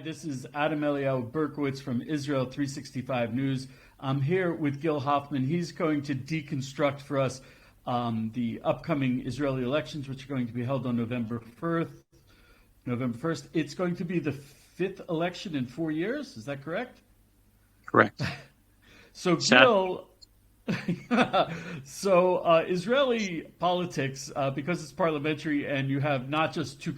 this is Adam Eliyahu Berkowitz from Israel 365 News. I'm here with Gil Hoffman. He's going to deconstruct for us the upcoming Israeli elections, which are going to be held on November 1st. November 1st. It's going to be the fifth election in 4 years. Is that correct? Correct. So, Gil, Israeli politics, because it's parliamentary and you have not just two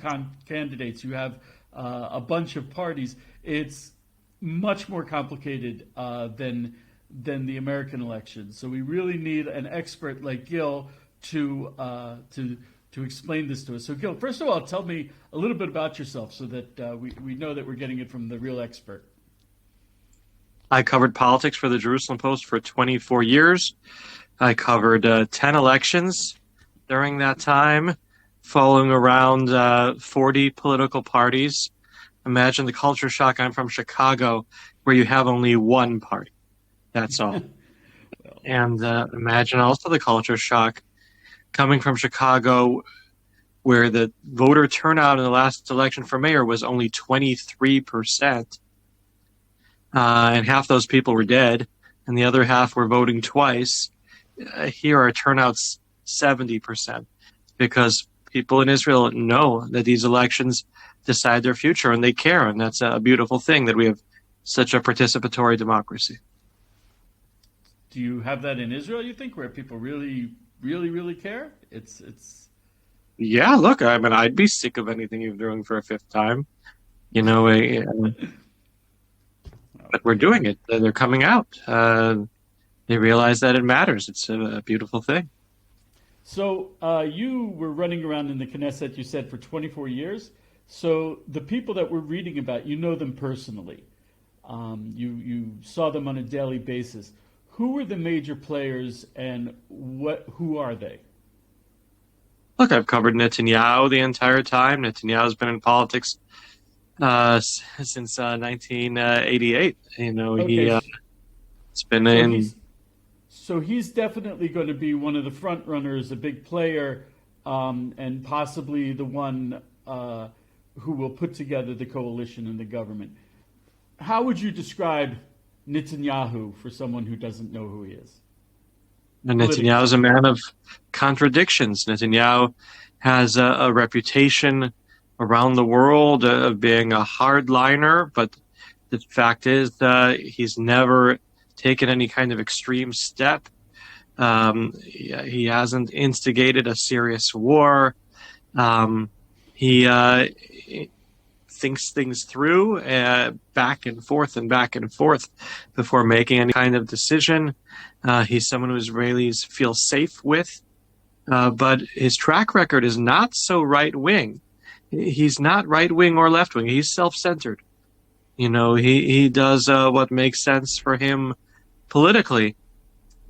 candidates, you have a bunch of parties. It's much more complicated than the American election. So we really need an expert like Gil to explain this to us. So, Gil, first of all, tell me a little bit about yourself so that we know that we're getting it from the real expert. I covered politics for the Jerusalem Post for 24 years. I covered 10 elections during that time, following around 40 political parties. Imagine the culture shock. I'm from Chicago, where you have only one party. That's all. And imagine also the culture shock coming from Chicago, where the voter turnout in the last election for mayor was only 23%. And half those people were dead, and the other half were voting twice. Here our turnout's 70%, because people in Israel know that these elections decide their future, and they care, and that's a beautiful thing that we have such a participatory democracy. Do you have that in Israel, you think, where people really, really, really care? It's. Yeah, look, I mean, I'd be sick of anything you're doing for a fifth time. You know, but we're doing it. They're coming out. They realize that it matters. It's a beautiful thing. So you were running around in the Knesset, you said, for 24 years. So the people that we're reading about, you know them personally. You saw them on a daily basis. Who are the major players, and who are they? Look, I've covered Netanyahu the entire time. Netanyahu's been in politics since 1988. You know, Okay. it's been in. So he's definitely going to be one of the front runners, a big player, and possibly the one who will put together the coalition and the government. How would you describe Netanyahu for someone who doesn't know who he is? Netanyahu is a man of contradictions. Netanyahu has a reputation around the world of being a hardliner, but the fact is he's never taken any kind of extreme step. He hasn't instigated a serious war. He thinks things through back and forth before making any kind of decision. He's someone who Israelis feel safe with, but his track record is not so right-wing. He's not right-wing or left-wing. He's self-centered. You know, he does what makes sense for him politically.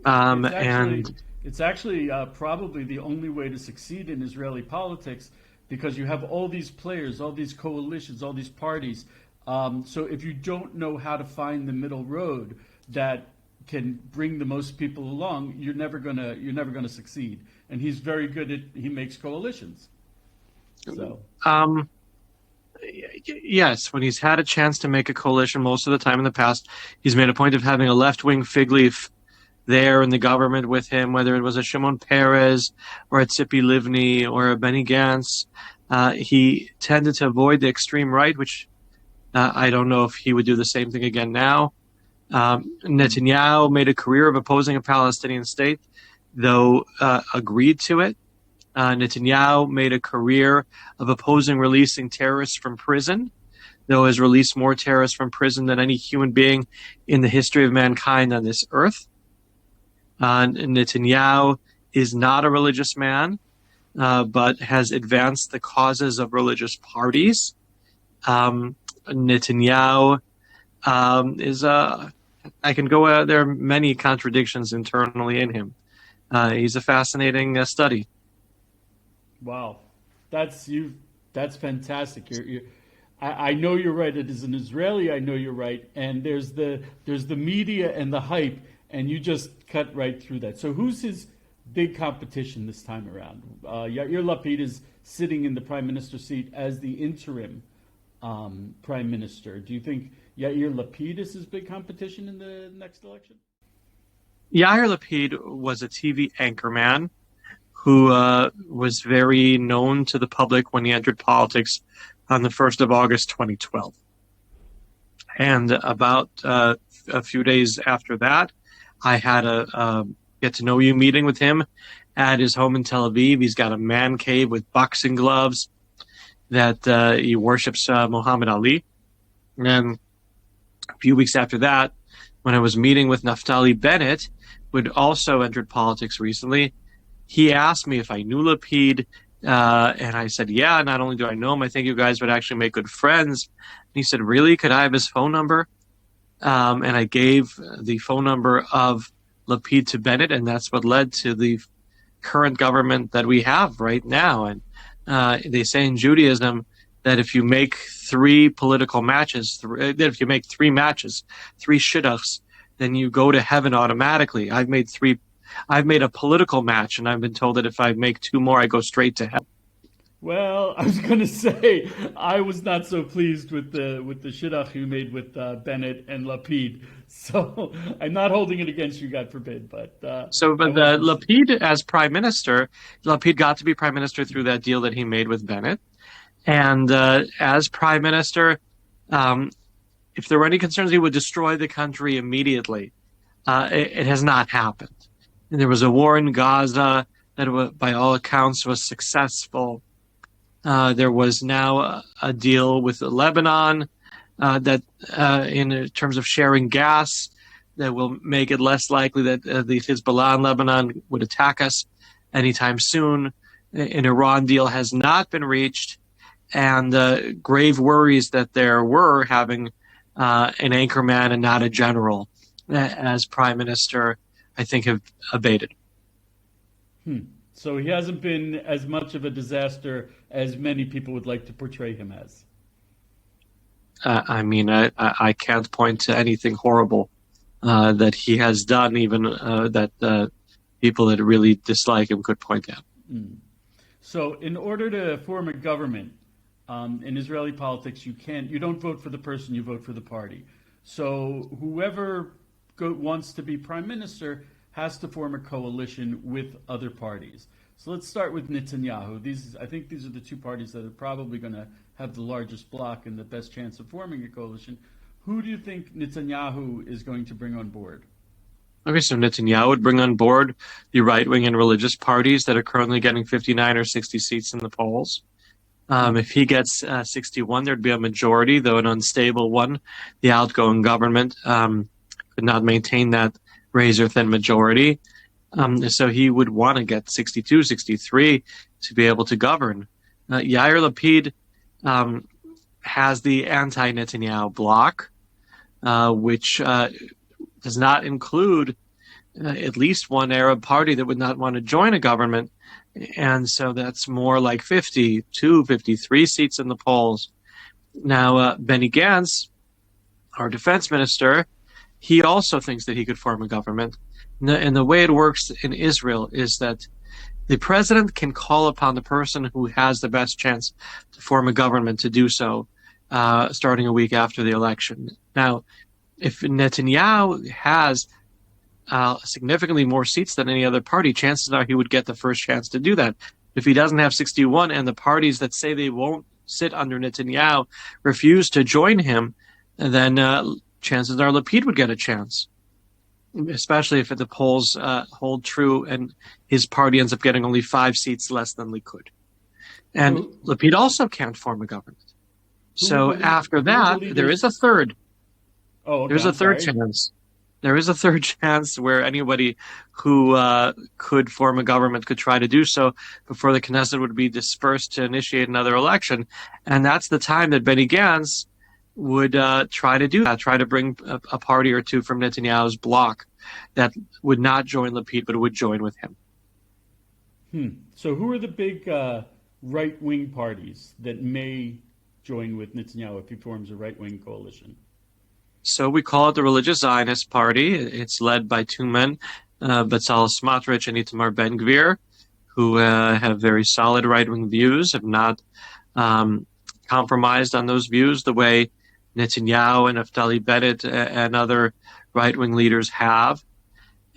It's actually probably the only way to succeed in Israeli politics, because you have all these players, all these coalitions, all these parties. So if you don't know how to find the middle road that can bring the most people along, you're never gonna succeed. And he's very good at he makes coalitions. So. Yes, when he's had a chance to make a coalition most of the time in the past, he's made a point of having a left-wing fig leaf there in the government with him, whether it was a Shimon Peres or a Tzipi Livni or a Benny Gantz. He tended to avoid the extreme right, which I don't know if he would do the same thing again now. Netanyahu made a career of opposing a Palestinian state, though agreed to it. Netanyahu made a career of opposing releasing terrorists from prison, though has released more terrorists from prison than any human being in the history of mankind on this earth. Netanyahu is not a religious man, but has advanced the causes of religious parties. Netanyahu is I can go there are many contradictions internally in him. He's a fascinating study. Wow, that's fantastic. I know you're right. As an Israeli, I know you're right. And there's the media and the hype, and you just cut right through that. So who's his big competition this time around? Yair Lapid is sitting in the prime minister seat as the interim prime minister? Do you think Yair Lapid is his big competition in the next election? Yair Lapid was a TV anchorman who was very known to the public when he entered politics on the 1st of August 2012. And about a few days after that, I had a get-to-know-you meeting with him at his home in Tel Aviv. He's got a man cave with boxing gloves that he worships Muhammad Ali. And a few weeks after that, when I was meeting with Naftali Bennett, who had also entered politics recently, he asked me if I knew Lapid, and I said, yeah, not only do I know him, I think you guys would actually make good friends. And he said, really? Could I have his phone number? And I gave the phone number of Lapid to Bennett, and that's what led to the current government that we have right now. And they say in Judaism that if you make three political matches, that if you make three matches, three shidduchs, then you go to heaven automatically. I've made a political match, and I've been told that if I make two more, I go straight to heaven. Well, I was going to say I was not so pleased with the shidduch you made with Bennett and Lapid. So I'm not holding it against you, God forbid. But Lapid as prime minister, Lapid got to be prime minister through that deal that he made with Bennett, and as prime minister, if there were any concerns, he would destroy the country immediately. It has not happened. And there was a war in Gaza that, by all accounts, was successful. There was now a deal with Lebanon that, in terms of sharing gas, that will make it less likely that the Hezbollah in Lebanon would attack us anytime soon. An Iran deal has not been reached, and grave worries that there were having an anchorman and not a general as prime minister, I think, have abated. So he hasn't been as much of a disaster as many people would like to portray him as. I can't point to anything horrible that he has done, even that people that really dislike him could point out. So in order to form a government in Israeli politics, you don't vote for the person, you vote for the party. So whoever wants to be prime minister has to form a coalition with other parties. So let's start with Netanyahu. I think these are the two parties that are probably going to have the largest block and the best chance of forming a coalition. Who do you think Netanyahu is going to bring on board? Okay, so Netanyahu would bring on board the right-wing and religious parties that are currently getting 59 or 60 seats in the polls. If he gets 61, there'd be a majority, though an unstable one. The outgoing government could not maintain that razor-thin majority. So he would want to get 62, 63 to be able to govern. Yair Lapid has the anti-Netanyahu bloc, which does not include at least one Arab party that would not want to join a government. And so that's more like 52, 53 seats in the polls. Now, Benny Gantz, our defense minister, he also thinks that he could form a government. And the way it works in Israel is that the president can call upon the person who has the best chance to form a government to do so, starting a week after the election. Now, if Netanyahu has significantly more seats than any other party, chances are he would get the first chance to do that. If he doesn't have 61 and the parties that say they won't sit under Netanyahu refuse to join him, then chances are Lapid would get a chance, especially if the polls hold true and his party ends up getting only 5 seats less than Likud. And Lapid also can't form a government. So after that, there is a third. There's a third chance. There is a third chance where anybody who could form a government could try to do so before the Knesset would be dispersed to initiate another election. And that's the time that Benny Gantz would try to do that, try to bring a party or two from Netanyahu's bloc that would not join Lapid but would join with him. So who are the big right-wing parties that may join with Netanyahu if he forms a right-wing coalition? So we call it the Religious Zionist Party. It's led by two men, Bezalel Smotrich and Itamar Ben-Gvir, who have very solid right-wing views, have not compromised on those views the way Netanyahu and Naftali Bennett and other right-wing leaders have.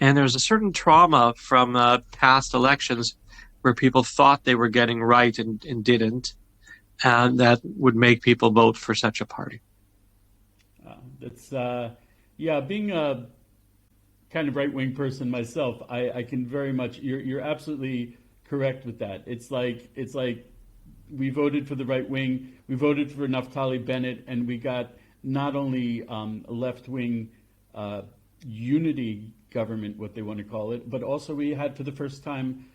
And there's a certain trauma from past elections where people thought they were getting right and didn't, and that would make people vote for such a party. That's being a kind of right-wing person myself, I can very much. You're absolutely correct with that. It's like we voted for the right wing, we voted for Naftali Bennett, and we got not only a left-wing unity government, what they want to call it, but also we had for the first time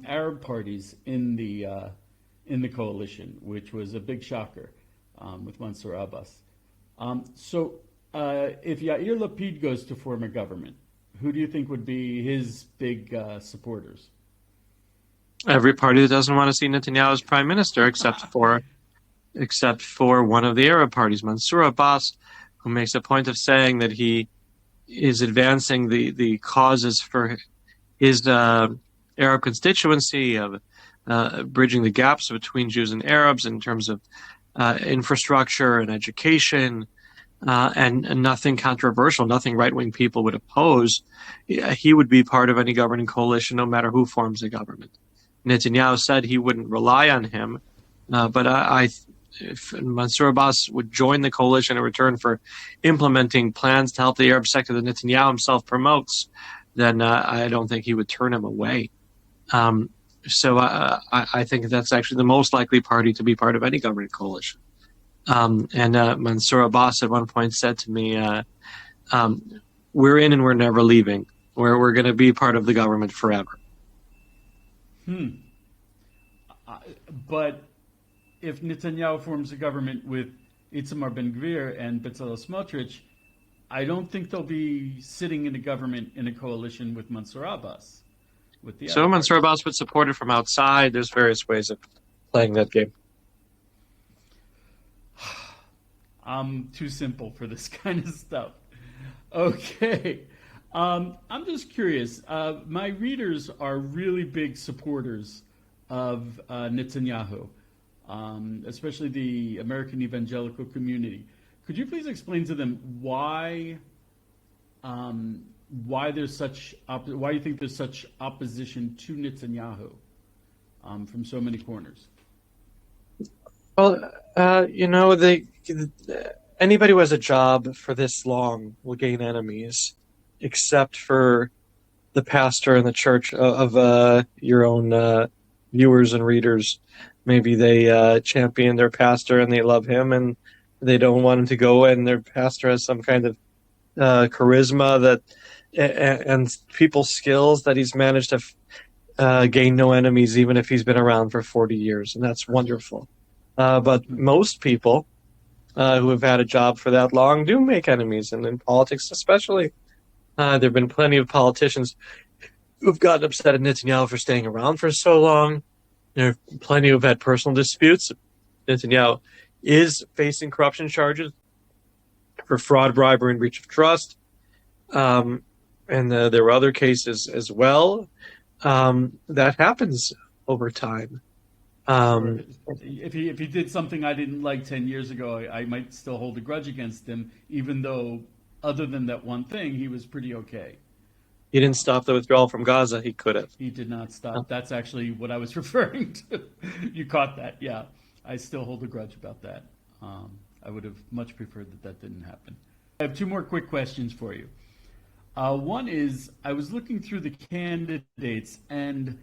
Arab parties in the coalition, which was a big shocker with Mansour Abbas. So if Yair Lapid goes to form a government, who do you think would be his big supporters? Every party that doesn't want to see Netanyahu as prime minister, except for one of the Arab parties, Mansour Abbas, who makes a point of saying that he is advancing the causes for his Arab constituency of bridging the gaps between Jews and Arabs in terms of infrastructure and education, and nothing controversial, nothing right-wing people would oppose. He would be part of any governing coalition, no matter who forms the government. Netanyahu said he wouldn't rely on him, but if Mansour Abbas would join the coalition in return for implementing plans to help the Arab sector that Netanyahu himself promotes, then I don't think he would turn him away. So I think that's actually the most likely party to be part of any governing coalition. And Mansour Abbas at one point said to me, we're in and we're never leaving. We're going to be part of the government forever. But if Netanyahu forms a government with Itamar Ben-Gvir and Bezalel Smotrich, I don't think they'll be sitting in a government in a coalition with Mansour Abbas. So Mansour Abbas would support it from outside. There's various ways of playing that game. I'm too simple for this kind of stuff. Okay. I'm just curious. My readers are really big supporters of Netanyahu, especially the American evangelical community. Could you please explain to them why there's why you think there's such opposition to Netanyahu from so many corners? Well, anybody who has a job for this long will gain enemies, except for the pastor and the church of your own viewers and readers. Maybe they champion their pastor and they love him and they don't want him to go, and their pastor has some kind of charisma and people's skills that he's managed to gain no enemies, even if he's been around for 40 years, and that's wonderful. But most people who have had a job for that long do make enemies, and in politics especially. There have been plenty of politicians who've gotten upset at Netanyahu for staying around for so long. There are plenty who've had personal disputes. Netanyahu is facing corruption charges for fraud, bribery, and breach of trust. And there were other cases as well. That happens over time. If he did something I didn't like 10 years ago, I might still hold a grudge against him, even though, other than that one thing, he was pretty okay. He didn't stop the withdrawal from Gaza. He could have. He did not stop. That's actually what I was referring to. You caught that, yeah. I still hold a grudge about that. I would have much preferred that didn't happen. I have two more quick questions for you. One is, I was looking through the candidates, and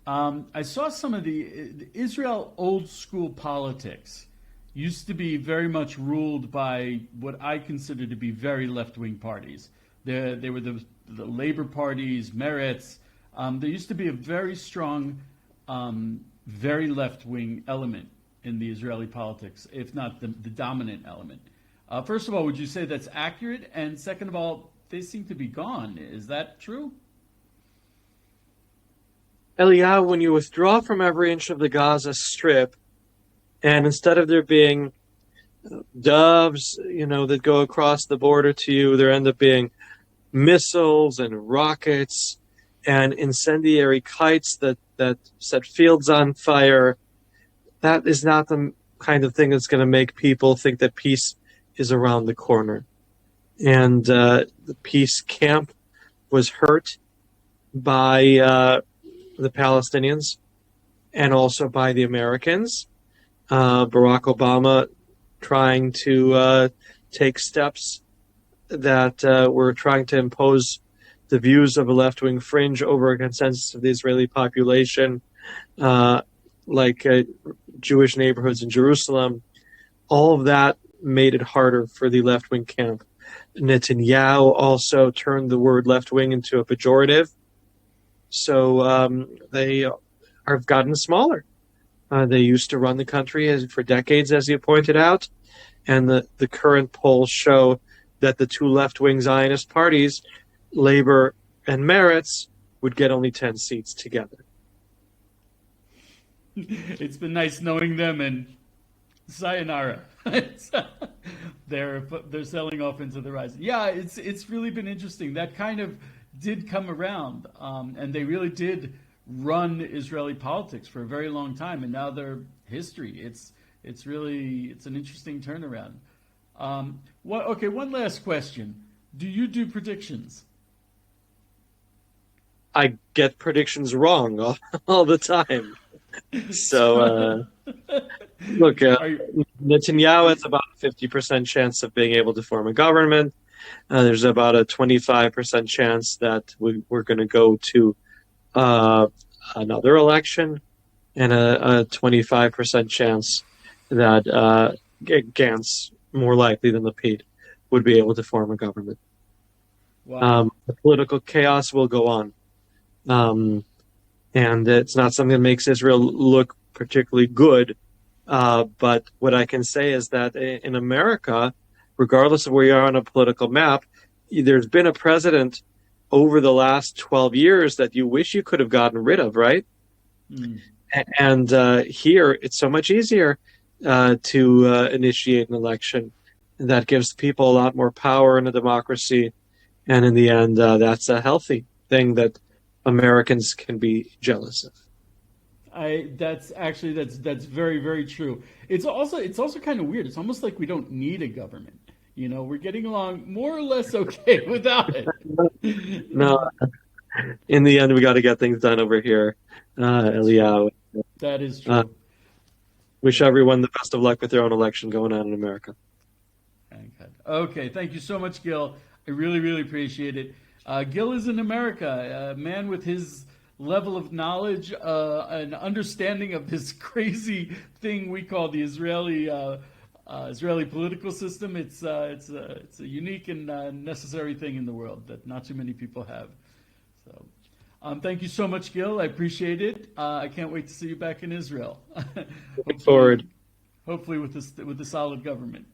I saw some of the Israel old school politics used to be very much ruled by what I consider to be very left-wing parties. They were the labor parties, Meretz. There used to be a very strong, very left-wing element in the Israeli politics, if not the dominant element. First of all, would you say that's accurate? And second of all, they seem to be gone. Is that true? Eliyahu, when you withdraw from every inch of the Gaza Strip, and instead of there being doves, that go across the border to you, there end up being missiles and rockets and incendiary kites that set fields on fire. That is not the kind of thing that's going to make people think that peace is around the corner. And the peace camp was hurt by the Palestinians and also by the Americans. Barack Obama trying to take steps that were trying to impose the views of a left-wing fringe over a consensus of the Israeli population, like Jewish neighborhoods in Jerusalem. All of that made it harder for the left-wing camp. Netanyahu also turned the word left-wing into a pejorative. So they have gotten smaller. They used to run the country for decades, as you pointed out, and the current polls show that the two left-wing Zionist parties, Labor and Meretz, would get only 10 seats together. It's been nice knowing them, and sayonara. They're selling off into the rise. Yeah, it's really been interesting. That kind of did come around, and they really did run Israeli politics for a very long time, and now they're history. It's an interesting turnaround. Okay, one last question. Do you do predictions? I get predictions wrong all the time. So, look, Netanyahu has about a 50% chance of being able to form a government. There's about a 25% chance that we're going to go to another election, and a 25% chance that Gantz, more likely than Lapid, would be able to form a government. Wow. The political chaos will go on. And it's not something that makes Israel look particularly good. But what I can say is that in America, regardless of where you are on a political map, there's been a president over the last 12 years that you wish you could have gotten rid of, right? Mm. And here, it's so much easier to initiate an election. That gives people a lot more power in a democracy. And in the end, that's a healthy thing that Americans can be jealous of. That's very, very true. It's also kind of weird. It's almost like we don't need a government. We're getting along more or less okay without it. No, in the end, we got to get things done over here, Eliyahu. That is true. Wish everyone the best of luck with their own election going on in America. Thank God. Okay, thank you so much, Gil. I really, really appreciate it. Gil is in America, a man with his level of knowledge and understanding of this crazy thing we call the Israeli political system. It's a unique and necessary thing in the world that not too many people have. So, thank you so much, Gil. I appreciate it. I can't wait to see you back in Israel. Looking forward. Hopefully with a solid government.